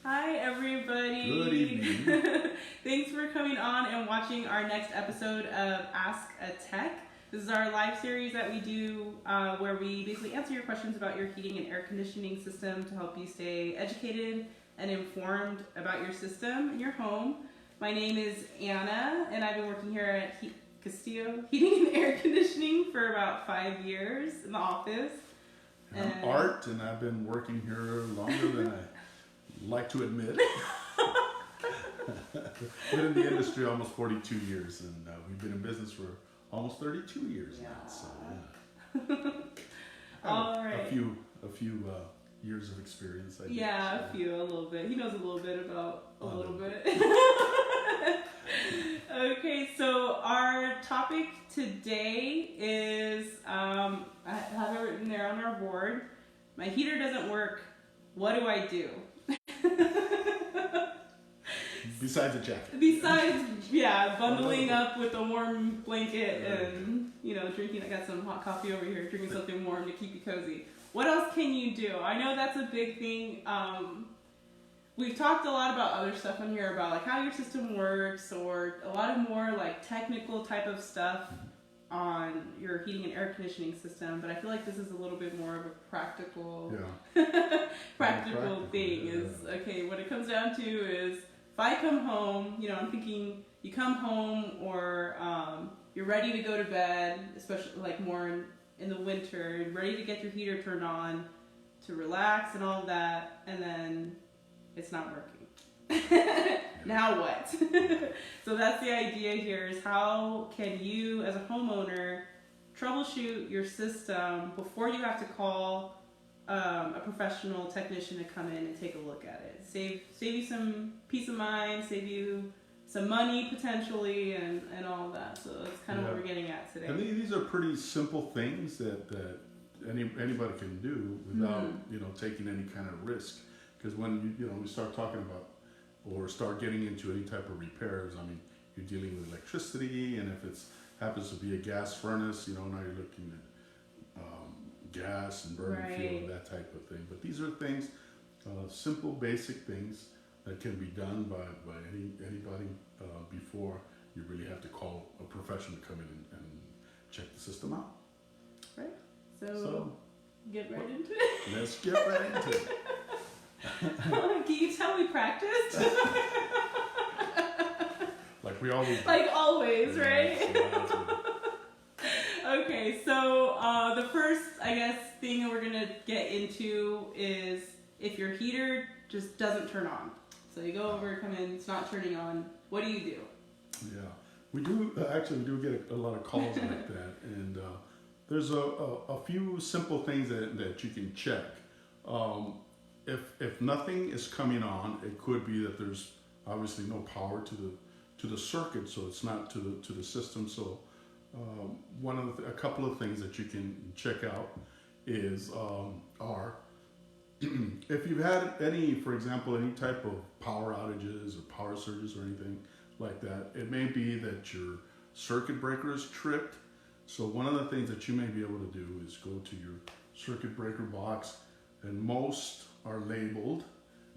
Hi, everybody. Good evening. Thanks for coming on and watching our next episode of Ask a Tech. This is our live series that we do where we basically answer your questions about your heating and air conditioning system to help you stay educated and informed about your system and your home. My name is Anna, and I've been working here at Castillo Heating and Air Conditioning for about 5 years in the office. And I'm Art, and I've been working here longer than I like to admit. Been in the industry almost 42 years, and we've been in business for almost 32 years now. So yeah. All right. A few years of experience. I Yeah, a little bit. He knows a little bit about a little bit. Okay, so our topic today is I have it written there on our board. My heater doesn't work. What do I do? Besides a jacket. Bundling up with a warm blanket and, drinking. I got some hot coffee over here, drinking something warm to keep you cozy. What else can you do? I know that's a big thing. We've talked a lot about other stuff on here about like how your system works, or a lot of more like technical type of stuff on your heating and air conditioning system. But I feel like this is a little bit more of a practical thing. Okay, what it comes down to is if I come home, I'm thinking you come home or you're ready to go to bed, especially like more in the winter, you're ready to get your heater turned on to relax and all of that, and then it's not working. Now what? So that's the idea here, is how can you as a homeowner troubleshoot your system before you have to call a professional technician to come in and take a look at it. Save you some peace of mind, save you some money potentially, and all of that. So that's kind of what we're getting at today. I mean, these are pretty simple things that anybody can do without taking any kind of risk. Because when we start talking about or start getting into any type of repairs, I mean, you're dealing with electricity, and if it happens to be a gas furnace, now you're looking at gas and burning fuel, that type of thing. But these are things, simple, basic things that can be done by anybody before you really have to call a professional to come in and check the system out. Right. So get right into it. Let's get right into it. Can you tell we practiced? Like we always do. Like always, right? Okay, so the first, thing that we're going to get into is if your heater just doesn't turn on. So you go over, come in, it's not turning on. What do you do? Yeah, we do get a lot of calls like that, and there's a few simple things that you can check. If nothing is coming on, it could be that there's obviously no power to the circuit, so it's not to the system. So a couple of things that you can check out is if you've had for example, any type of power outages or power surges or anything like that, it may be that your circuit breaker is tripped. So one of the things that you may be able to do is go to your circuit breaker box, and most are labeled.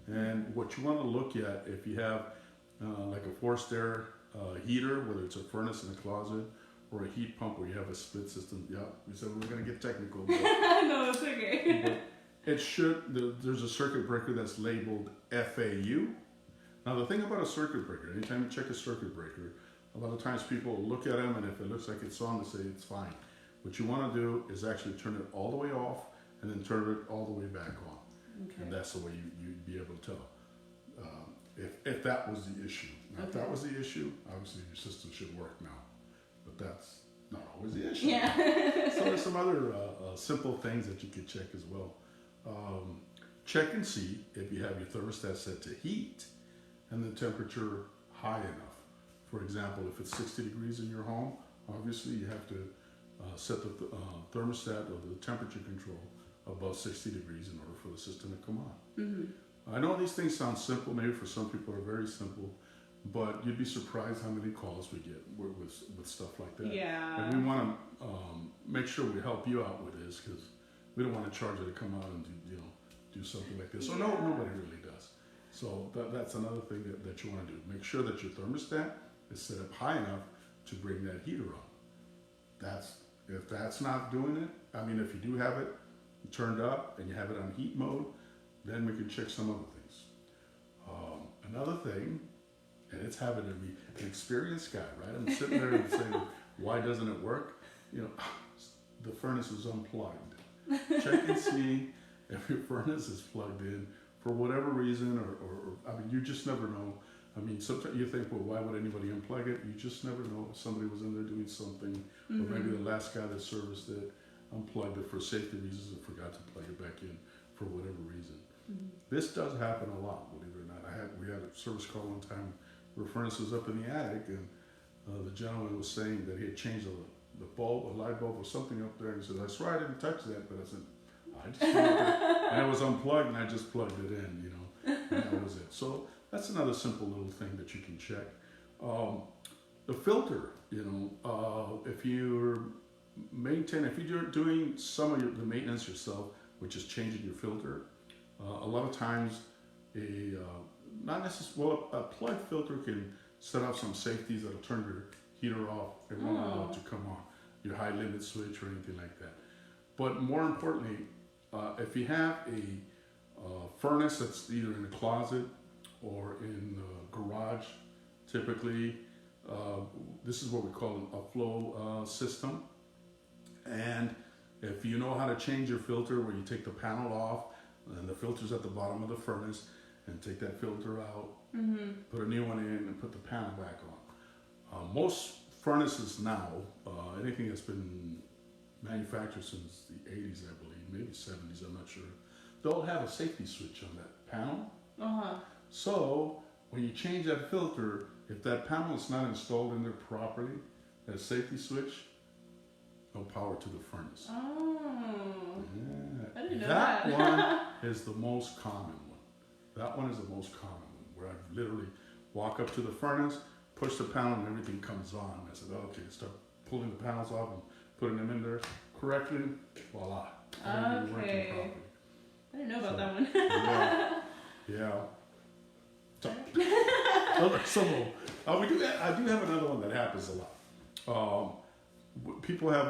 And what you want to look at, if you have like a forced air heater, whether it's a furnace in a closet or a heat pump where you have a split system. Yeah, we said we were going to get technical. No, it's okay. There's a circuit breaker that's labeled FAU. Now the thing about a circuit breaker, anytime you check a circuit breaker, a lot of times people look at them, and if it looks like it's on, they say it's fine. What you want to do is actually turn it all the way off and then turn it all the way back on. Okay. And that's the way you'd be able to tell if that was the issue. Now, if that was the issue, obviously your system should work now. But that's not always the issue. Yeah. So there's some other simple things that you could check as well. Check and see if you have your thermostat set to heat and the temperature high enough. For example, if it's 60 degrees in your home, obviously you have to set the thermostat or the temperature control above 60 degrees in order for the system to come on. Mm-hmm. I know these things sound simple, maybe for some people are very simple, but you'd be surprised how many calls we get with stuff like that. Yeah. And we want to make sure we help you out with this, because we don't want to charge you to come out and do something like this. So nobody really does. So that's another thing that you want to do. Make sure that your thermostat is set up high enough to bring that heater on. If that's not doing it, I mean, if you do have it turned up and you have it on heat mode, then we can check some other things. Another thing, and it's having to be an experienced guy, right? I'm sitting there and saying, why doesn't it work? You know, the furnace is unplugged. Check and see if your furnace is plugged in for whatever reason, or I mean, you just never know. I mean, sometimes you think, well, why would anybody unplug it? You just never know. Somebody was in there doing something, or maybe the last guy that serviced it unplugged it for safety reasons and forgot to plug it back in for whatever reason. This does happen a lot, believe it or not. We had a service call one time where furnace was up in the attic, and the gentleman was saying that he had changed the bulb, a light bulb or something up there, and he said, I swear I didn't touch that, but I said, I just plugged it, and it was unplugged, and I just plugged it in, you know, and that was it. So that's another simple little thing that you can check. The filter, you know, if you're doing some of the maintenance yourself, which is changing your filter, a lot of times a plug filter can set up some safeties that'll turn your heater off. It won't allow it to come on, your high limit switch or anything like that. But more importantly, if you have a furnace that's either in a closet or in the garage, typically this is what we call a flow system. And if you know how to change your filter, where you take the panel off and the filter's at the bottom of the furnace, and take that filter out, put a new one in, and put the panel back on. Most furnaces now, anything that's been manufactured since the 80s, I believe, maybe 70s, I'm not sure, they'll have a safety switch on that panel. So when you change that filter, if that panel is not installed in there properly, that safety switch, no power to the furnace. I didn't know that. One is the most common one. That one is the most common one, where I literally walk up to the furnace, push the panel, and everything comes on. I said, okay, start pulling the panels off and putting them in there correctly. Voila. Okay. I didn't know about that one. Yeah. So, I do have another one that happens a lot. People have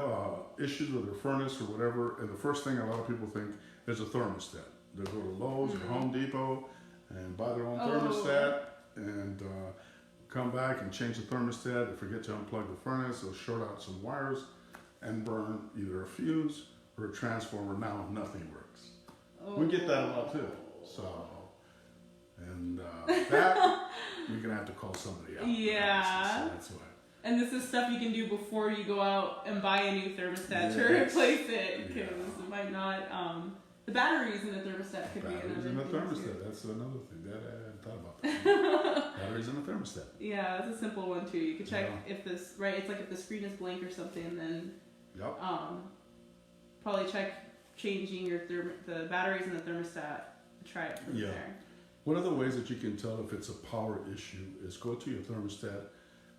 issues with their furnace or whatever, and the first thing a lot of people think is a thermostat. They go to Lowe's or Home Depot and buy their own thermostat and come back and change the thermostat. They forget to unplug the furnace. They'll short out some wires and burn either a fuse or a transformer. Now nothing works. We get that a lot too. So, and that you're gonna have to call somebody out. Yeah. So that's why. And this is stuff you can do before you go out and buy a new thermostat to replace it, because it might not. The batteries in the thermostat could be another thing. Batteries in the thermostat, that's another thing. That I hadn't thought about that. Batteries in the thermostat. Yeah, it's a simple one too. You can check if this, it's like if the screen is blank or something, then probably check changing the batteries in the thermostat. Try it from there. One of the ways that you can tell if it's a power issue is go to your thermostat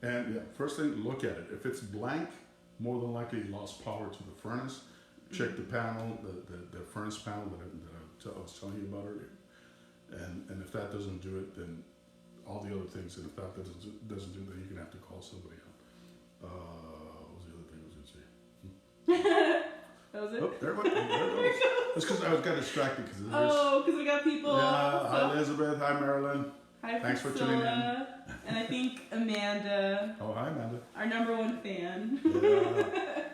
and first thing, look at it. If it's blank, more than likely you lost power to the furnace. Check the panel, the furnace panel that I was telling you about earlier. And if that doesn't do it, then all the other things, and if that doesn't do it, then you're going to have to call somebody out. What was the other thing I was going to say? That was it? Oh, there it goes. That's because I got distracted. Because we got people. Yeah, hi Elizabeth, hi Marilyn. Hi Thanks Priscilla, for tuning in. And I think Amanda. Oh, hi Amanda. Our #1 fan. Yeah.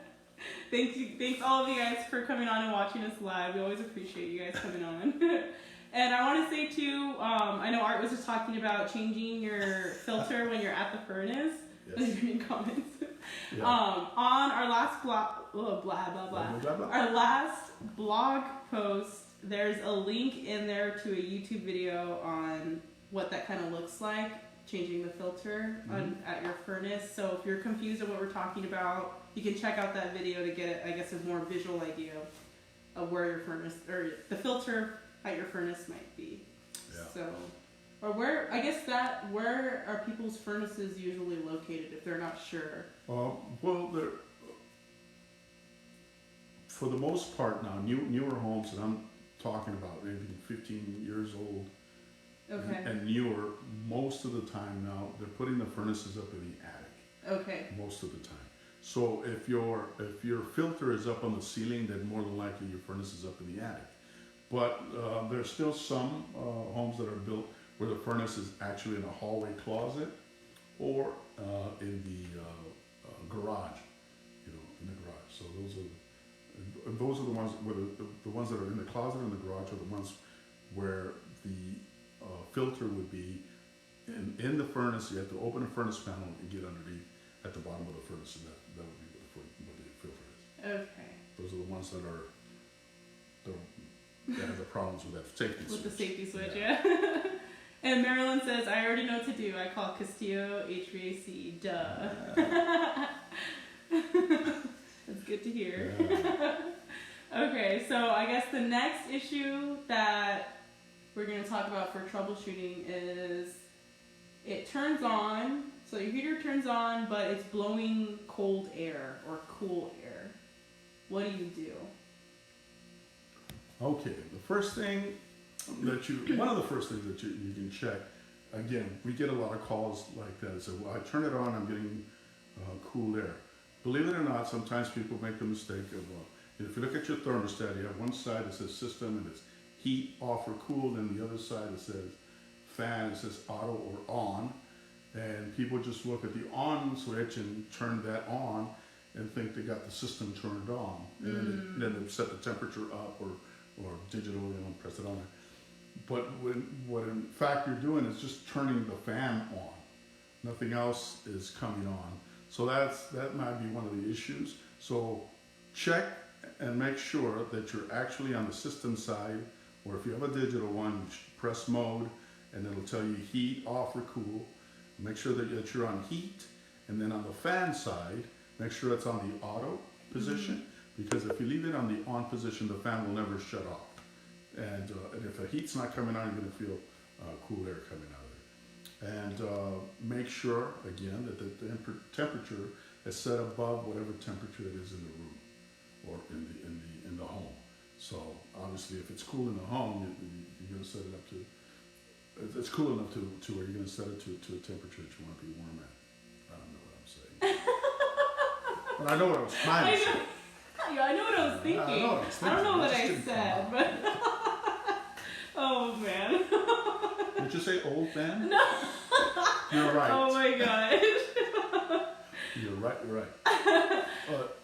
Thanks all of you guys for coming on and watching us live. We always appreciate you guys coming on. And I want to say too, I know Art was just talking about changing your filter when you're at the furnace. Yes. In comments. Yeah. On our last our last blog post, there's a link in there to a YouTube video on what that kind of looks like, changing the filter at your furnace. So if you're confused on what we're talking about, you can check out that video to get, I guess, a more visual idea of where your furnace, or the filter at your furnace might be. Yeah. So, or where are people's furnaces usually located if they're not sure? Well, they're, for the most part now, newer homes, and I'm talking about maybe 15 years old Okay. And newer, most of the time now, they're putting the furnaces up in the attic. Okay. Most of the time. So if your filter is up on the ceiling, then more than likely your furnace is up in the attic. But there's still some homes that are built where the furnace is actually in a hallway closet or in the garage, in the garage. So those are the ones where the ones that are in the closet or in the garage are the ones where the filter would be in the furnace. You have to open a furnace panel and get underneath at the bottom of the furnace, and that would be what the filter is. Okay. Those are the ones that have the problems with that safety switch. With the safety switch, yeah. And Marilyn says, I already know what to do. I call Castillo HVAC. Duh. That's good to hear. Yeah. Okay, so I guess the next issue that we're going to talk about for troubleshooting is it turns on, so your heater turns on, but it's blowing cold air or cool air. What do you do? Okay, the first thing one of the first things that you can check, again, we get a lot of calls like that. So, well, I turn it on, I'm getting cool air. Believe it or not, sometimes people make the mistake of, if you look at your thermostat, you have one side that says system and it's heat, off or cool, and the other side that says fan, it says auto or on. And people just look at the on switch and turn that on and think they got the system turned on. And then they set the temperature up or digital, press it on there. But what in fact you're doing is just turning the fan on. Nothing else is coming on. So that might be one of the issues. So check and make sure that you're actually on the system side, or if you have a digital one, you press mode and it'll tell you heat, off or cool. Make sure that you're on heat, and then on the fan side, make sure it's on the auto position, because if you leave it on the on position, the fan will never shut off. And if the heat's not coming on, you're going to feel cool air coming out of it. And make sure, again, that the temperature is set above whatever temperature it is in the room or in the home. So obviously, if it's cool in the home, you're going to set it up to. It's cool enough to where you're going to set it to a temperature that you want to be warm at. I don't know what I'm saying. But I know what I was trying to say. I know what I was thinking. I don't know what I said, but oh man. Did you say old man? No. You're right. Oh my gosh. You're right.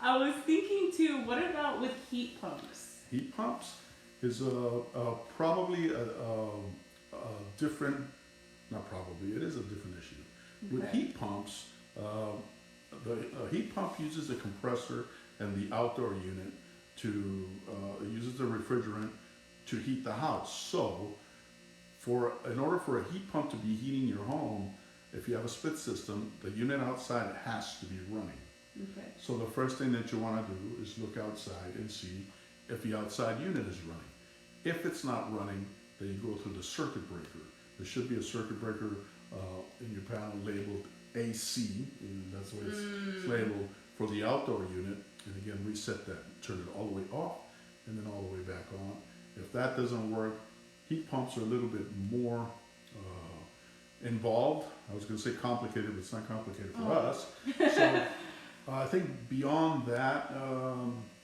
I was thinking too. What about with heat pumps? Heat pumps is probably a different. Not probably. It is a different issue. With heat pumps, the heat pump uses a compressor and the outdoor unit to uses the refrigerant to heat the house. So, in order for a heat pump to be heating your home, if you have a split system, the unit outside has to be running. Okay. So the first thing that you want to do is look outside and see if the outside unit is running. If it's not running, then you go through the circuit breaker. There should be a circuit breaker in your panel labeled AC, and that's what it's labeled for the outdoor unit. And again, reset that, turn it all the way off, and then all the way back on. If that doesn't work, heat pumps are a little bit more involved. I was going to say complicated, but it's not complicated for us. So I think beyond that,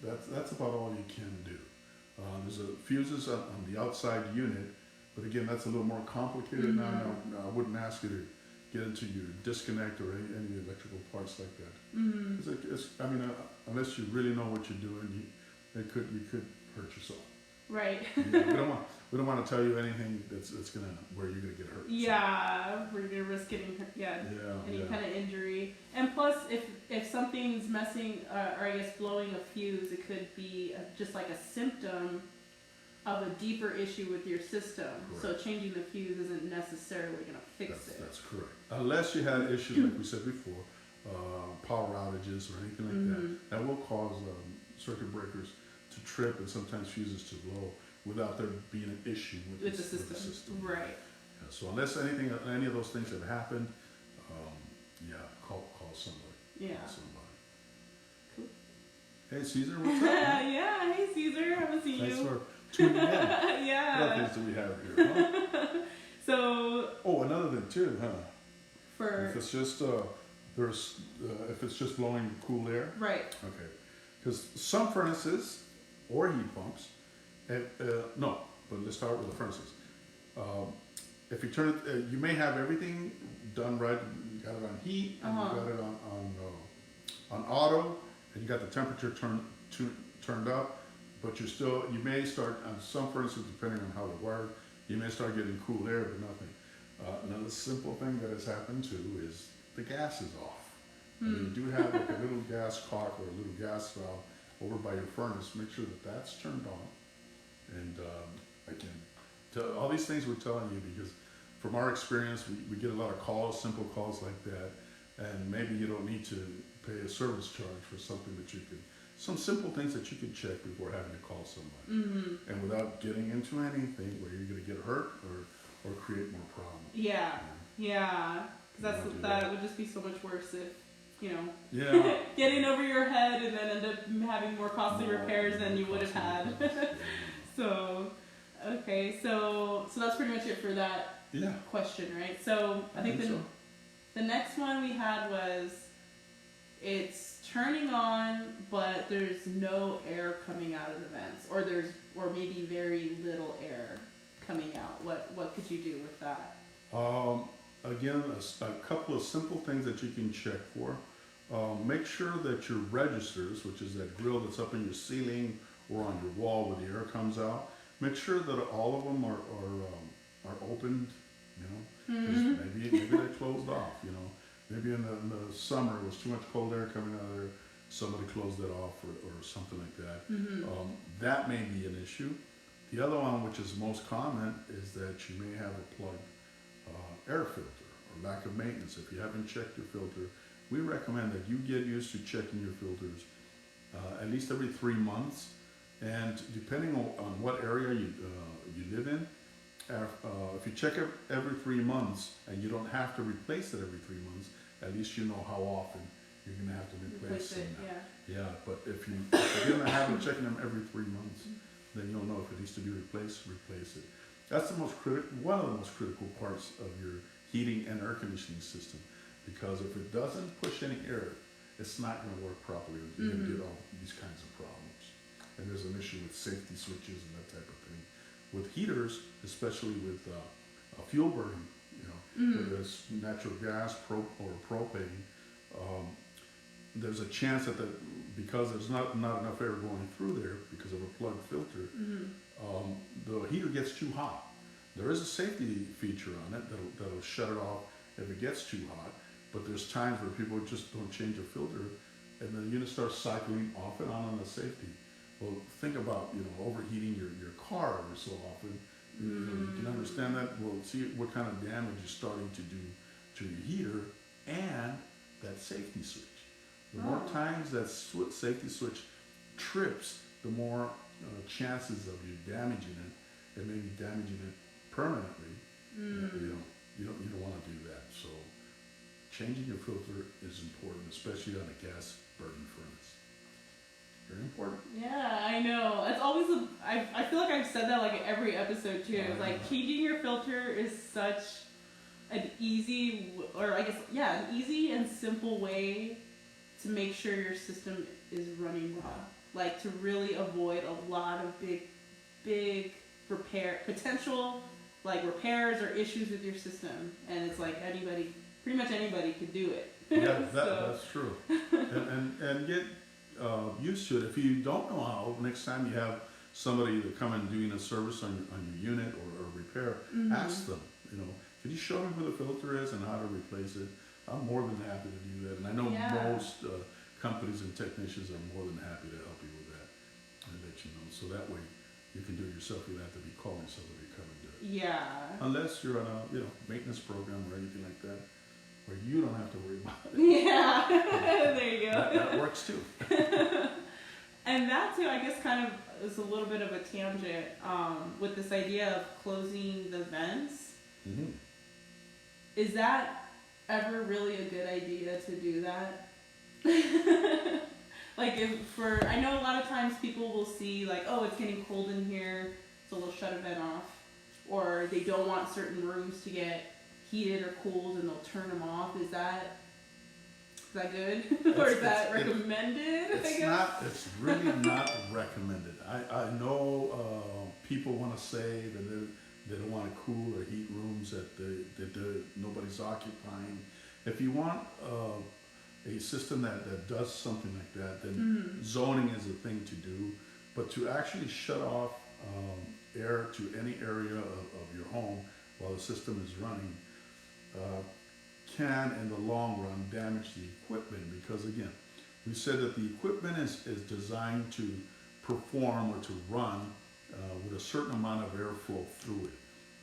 that's about all you can do. There's fuses on the outside unit, but again, that's a little more complicated. Now, I wouldn't ask you to get into your disconnect or any electrical parts like that. Unless you really know what you're doing, you could hurt yourself. Right. We don't want to tell you anything that's where you're gonna get hurt. Yeah, where you're gonna risk getting any kind of injury. And plus, if something's messing or I guess blowing a fuse, it could be just like a symptom of a deeper issue with your system. Correct. So changing the fuse isn't necessarily gonna fix it. That's correct. Unless you had issues like we said before, power outages or anything like that will cause circuit breakers to trip and sometimes fuses to blow without there being an issue with the system. Right. Yeah, so unless any of those things have happened, call somebody. Yeah. Call somebody. Cool. Hey Caesar, what's up? Yeah, hey Caesar, haven't seen you. Thanks for tuning in. Yeah. What other things do we have here? Huh? So Oh, another thing too, huh? for If it's just if it's just blowing cool air, right. okay. Because some furnaces or heat pumps, no, but let's start with the furnaces. If you turn it, you may have everything done right. You got it on heat, and you got it on auto, and you got the temperature turned up. But you may start on some furnaces, depending on how they're wired, you may start getting cool air, but nothing. Another simple thing that has happened too is the gas is off. I mean, you do have like a little gas cock or a little gas valve over by your furnace. Make sure that that's turned on. And again, all these things we're telling you because from our experience, we get a lot of calls, simple calls like that, and maybe you don't need to pay a service charge for something that you could, some simple things that you could check before having to call somebody. And without getting into anything where you're going to get hurt or create more problems. Yeah. Because that would just be so much worse if, getting over your head and then end up having more costly repairs than you would have had. So, okay, so that's pretty much it for that question, right? So I think the next one we had was it's turning on, but there's no air coming out of the vents, or maybe very little air coming out. What could you do with that? Again, a couple of simple things that you can check for. Make sure that your registers, which is that grill that's up in your ceiling or on your wall where the air comes out, make sure that all of them are opened. Maybe they're closed off. Maybe in the summer it was too much cold air coming out of there. Somebody closed it off or something like that. That may be an issue. The other one, which is most common, is that you may have a plugged air filter or lack of maintenance. If you haven't checked your filter, we recommend that you get used to checking your filters at least every 3 months. And depending on what area you live in, if you check it every 3 months and you don't have to replace it every 3 months, at least you know how often you're going to have to replace it. But if you're in the habit of checking them every 3 months, then you'll know if it needs to be replaced, replace it. That's one of the most critical parts of your heating and air conditioning system, because if it doesn't push any air, it's not going to work properly. You're going to get all these kinds of problems. And there's an issue with safety switches and that type of thing. With heaters, especially with fuel burning, whether it's natural gas or propane, there's a chance that because there's not enough air going through there because of a plugged filter, the heater gets too hot. There is a safety feature on it that'll shut it off if it gets too hot, but there's times where people just don't change a filter and the unit starts cycling off and on the safety. Well, think about overheating your car every so often. You can understand that. Well, see what kind of damage you're starting to do to your heater and that safety switch. The more times that safety switch trips, the more chances of you damaging it, and maybe damaging it permanently. You don't want to do that. So changing your filter is important, especially on a gas burning furnace. Very important. Yeah, I know. It's always I feel like I've said that like every episode too. Like changing your filter is such an easy, an easy and simple way to make sure your system is running well. Like to really avoid a lot of big potential repairs or issues with your system. And it's like pretty much anybody could do it. Yeah, that's true. and get used to it. If you don't know how, next time you have somebody to come and doing a service on your unit or repair, ask them, could you show me where the filter is and how to replace it? I'm more than happy to do that. And I know most companies and technicians are more than happy to help you with that and let you know. So that way you can do it yourself. You don't have to be calling somebody to come and do it. Yeah. Unless you're on a maintenance program or anything like that, where you don't have to worry about it. Yeah, there you go. That works too. And that too, I guess, kind of is a little bit of a tangent with this idea of closing the vents. Is that ever really a good idea to do that? I know a lot of times people will see it's getting cold in here, so they'll shut a vent off. or they don't want certain rooms to get heated or cooled and they'll turn them off. Is that good? Or is that recommended? It's really not recommended. I know people want to say that they don't want to cool or heat rooms that nobody's occupying. If you want a system that does something like that, then zoning is a thing to do. But to actually shut off air to any area of your home while the system is running can, in the long run, damage the equipment, because again, we said that the equipment is designed to perform or to run with a certain amount of airflow through it.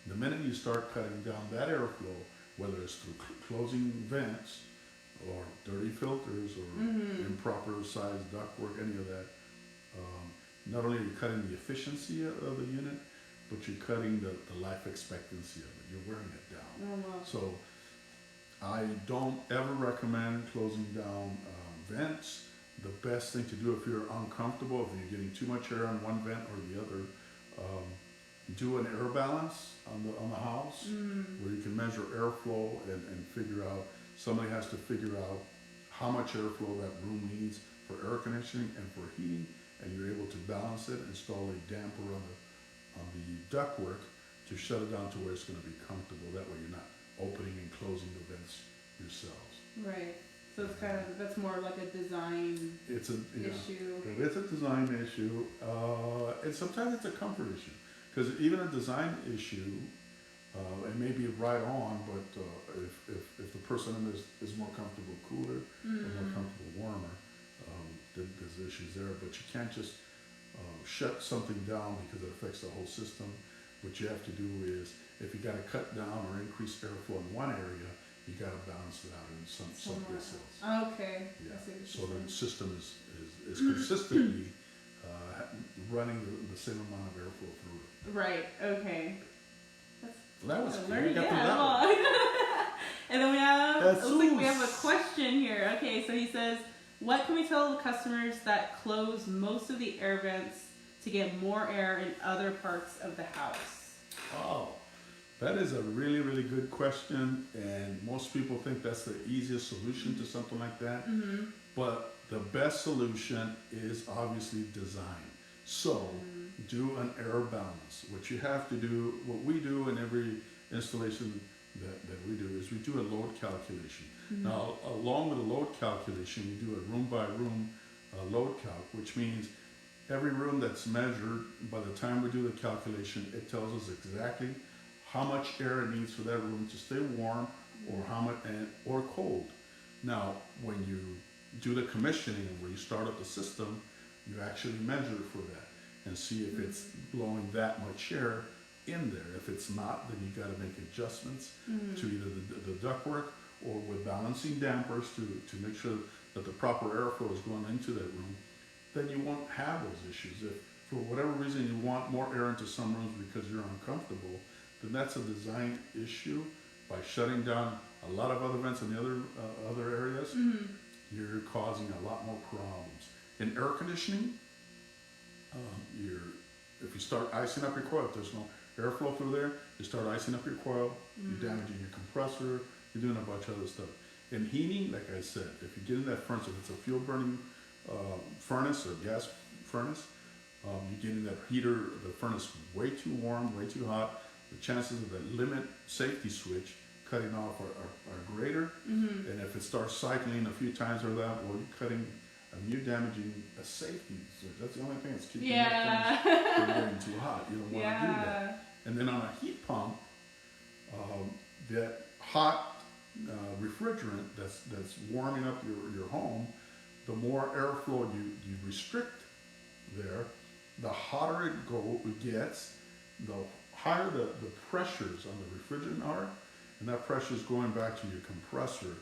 The minute you start cutting down that airflow, whether it's through closing vents or dirty filters or improper sized ductwork, any of that, not only are you cutting the efficiency of the unit, but you're cutting the life expectancy of it. You're wearing it down. Oh, wow. So I don't ever recommend closing down vents. The best thing to do if you're uncomfortable, if you're getting too much air on one vent or the other, do an air balance on the house where you can measure airflow and figure out, somebody has to figure out how much airflow that room needs for air conditioning and for heating, and you're able to balance it, install a damper on the ductwork to shut it down to where it's going to be comfortable. That way you're not opening and closing the vents yourselves. Right. So it's that's more like a design issue. It's a design issue, and sometimes it's a comfort issue. Because even a design issue, it may be right on, but if the person is more comfortable cooler or more comfortable warmer, there's issues there. But you can't just shut something down because it affects the whole system. What you have to do is, if you got to cut down or increase airflow in one area, you got to balance it out in someplace else. Okay. Yeah. So the system is consistently running the same amount of airflow through it. Right. Okay. That was learning. good. And then we have. Looks like we have a question here. Okay, so he says, "What can we tell the customers that close most of the air vents to get more air in other parts of the house?" Oh, that is a really, really good question, and most people think that's the easiest solution to something like that. But the best solution is obviously design. So do an air balance. What you have to do, what we do in every installation that we do, is we do a load calculation. Now, along with a load calculation, we do a room by room load calc, which means every room that's measured, by the time we do the calculation, it tells us exactly how much air it needs for that room to stay warm or how much or cold. Now, when you do the commissioning, where you start up the system, you actually measure for that and see if it's blowing that much air in there. If it's not, then you got to make adjustments to either the ductwork or with balancing dampers to make sure that the proper airflow is going into that room. Then you won't have those issues. If for whatever reason you want more air into some rooms because you're uncomfortable, then that's a design issue. By shutting down a lot of other vents in the other areas, you're causing a lot more problems. In air conditioning, if you start icing up your coil, if there's no airflow through there, you start icing up your coil, you're damaging your compressor, you're doing a bunch of other stuff. In heating, like I said, if you get in that furnace, if it's a fuel burning furnace or gas furnace, you get in that heater, the furnace way too warm, way too hot, the chances of that limit safety switch cutting off are greater. And if it starts cycling a few times or that, well, you're cutting, you're damaging a safety switch. That's the only thing that's keeping that furnace from getting too hot. You don't want to do that. And then on a heat pump, that hot refrigerant that's warming up your home, the more airflow you restrict there, the hotter it gets, the higher the pressures on the refrigerant are, and that pressure is going back to your compressor,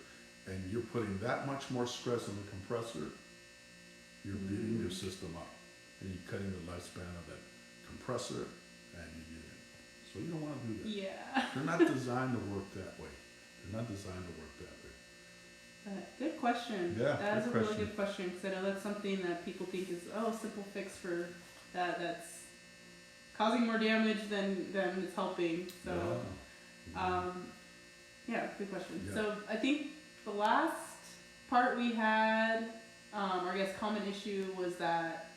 and you're putting that much more stress on the compressor, you're beating your system up, and you're cutting the lifespan of that compressor and your unit. So you don't want to do that. Yeah. They're not designed to work that way. They're not designed to work that way. Good question. Yeah, that is a question. really good question, because I know that's something that people think is simple fix for that's causing more damage than it's helping. So, yeah, good question. Yeah. So I think the last part we had, or I guess common issue, was that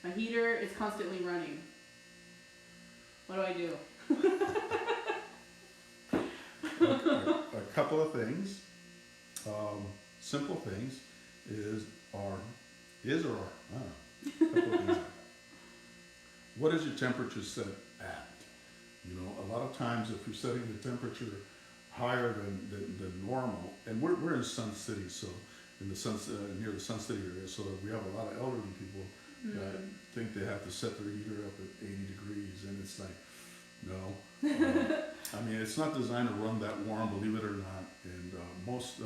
my heater is constantly running. What do I do? A couple of things, simple things, couple of things. What is your temperature set at? You know, a lot of times if you're setting the temperature higher than normal, and we're in Sun City, so in the near the Sun City area, so we have a lot of elderly people that think they have to set their heater up at 80 degrees, and it's like, no. I mean, it's not designed to run that warm, believe it or not, and most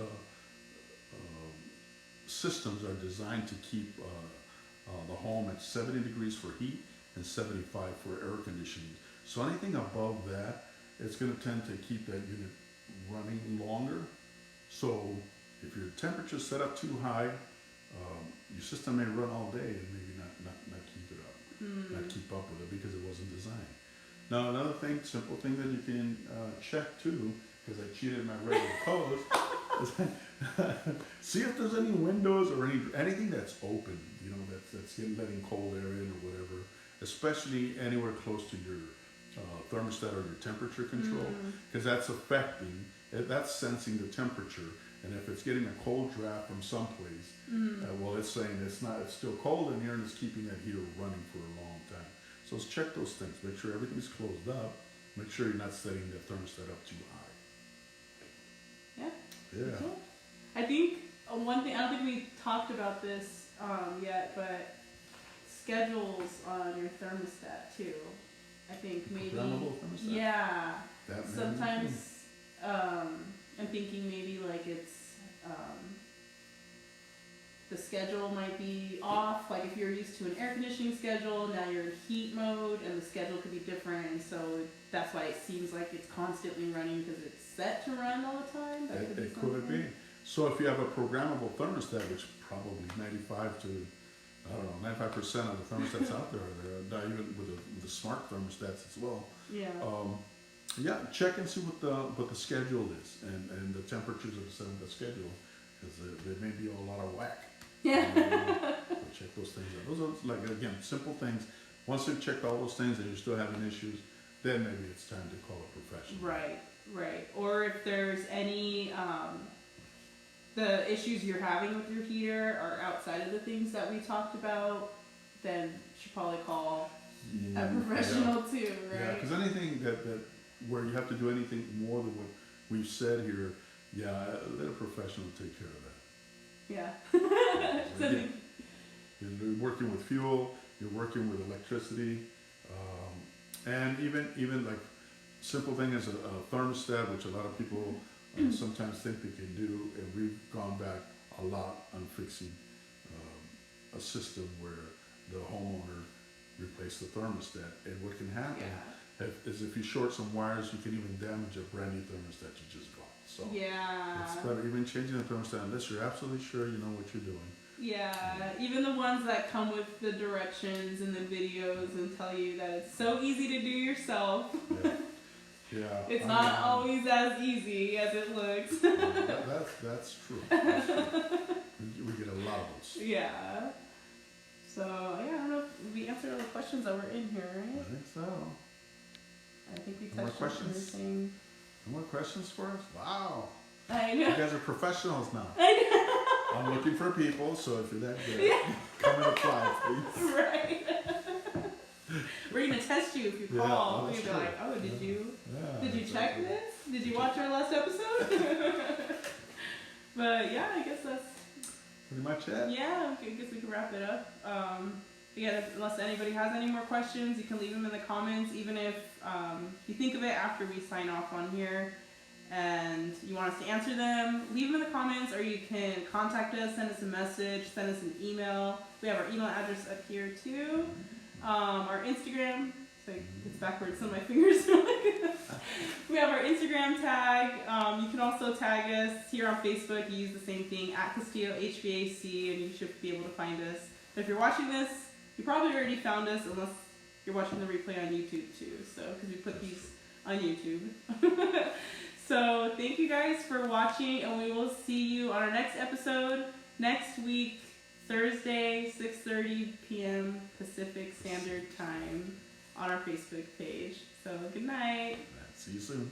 systems are designed to keep the home at 70 degrees for heat and 75 for air conditioning. So anything above that, it's going to tend to keep that unit running longer. So if your temperature is set up too high, your system may run all day and maybe not keep it up, not keep up with it because it wasn't designed. Now another thing, simple thing that you can check too, because I cheated my regular code, is see if there's any windows or anything that's open, you know, that's letting cold air in or whatever, especially anywhere close to your thermostat or your temperature control, because that's that's sensing the temperature, and if it's getting a cold draft from someplace, well, it's saying it's still cold in here and it's keeping that heater running for a long time. So let's check those things, make sure everything's closed up, make sure you're not setting the thermostat up too high. Yeah. Yeah. I think one thing, I don't think we talked about this yet, but schedules on your thermostat too. I think maybe. Programmable thermostat? Yeah. That Sometimes I'm thinking maybe like it's the schedule might be off. Like if you're used to an air conditioning schedule, now you're in heat mode, and the schedule could be different. And so that's why it seems like it's constantly running because it's set to run all the time. That It could be. So if you have a programmable thermostat, which probably 95% of the thermostats out there are there, even with the smart thermostats as well. Yeah. Yeah, check and see what the schedule is and the temperatures of the schedule, because there may be a lot of whack. Yeah. Check those things out. Those are, like, again, simple things. Once you've checked all those things and you're still having issues, then maybe it's time to call a professional. Right. Or if there's any, the issues you're having with your heater are outside of the things that we talked about, then you should probably call a professional too, right? Yeah, because anything that where you have to do anything more than what we've said here, let a professional take care of that. Yeah. Again, you're working with fuel, you're working with electricity, and even like simple thing as a thermostat, which a lot of people sometimes think they can do, and we've gone back a lot on fixing a system where the homeowner replaced the thermostat, and what can happen is if you short some wires, you can even damage a brand new thermostat you just got. So it's better even changing the thermostat unless you're absolutely sure you know what you're doing. Yeah, even the ones that come with the directions and the videos and tell you that it's so easy to do yourself. Yeah. It's not always as easy as it looks. That's true. That's true. We get a lot of those. Yeah. So, I don't know if we answered all the questions that were in here, right? I think so. I think we No more touched on questions? everything. No more questions for us? Wow. I know. You guys are professionals now. I I'm looking for people, so if you're that good, come and apply, please. know. Right. We're going to test you if you call. Yeah, We'll be like, oh, did you Yeah, check this? Did you watch our last episode? But yeah, I guess that's Pretty much it. Yeah, I guess we can wrap it up. Again, unless anybody has any more questions, you can leave them in the comments, even if you think of it after we sign off on here and you want us to answer them, leave them in the comments, or you can contact us, send us a message, send us an email. We have our email address up here too. Our Instagram, it's backwards on my fingers. We have our Instagram tag. You can also tag us here on Facebook. You use the same thing, @Castillo HVAC, and you should be able to find us. But if you're watching this, you probably already found us, unless you're watching the replay on YouTube too. So, because we put these on YouTube. So, thank you guys for watching, and we will see you on our next episode next week, Thursday, 6:30 p.m. Pacific Standard Time on our Facebook page. So, good night. See you soon.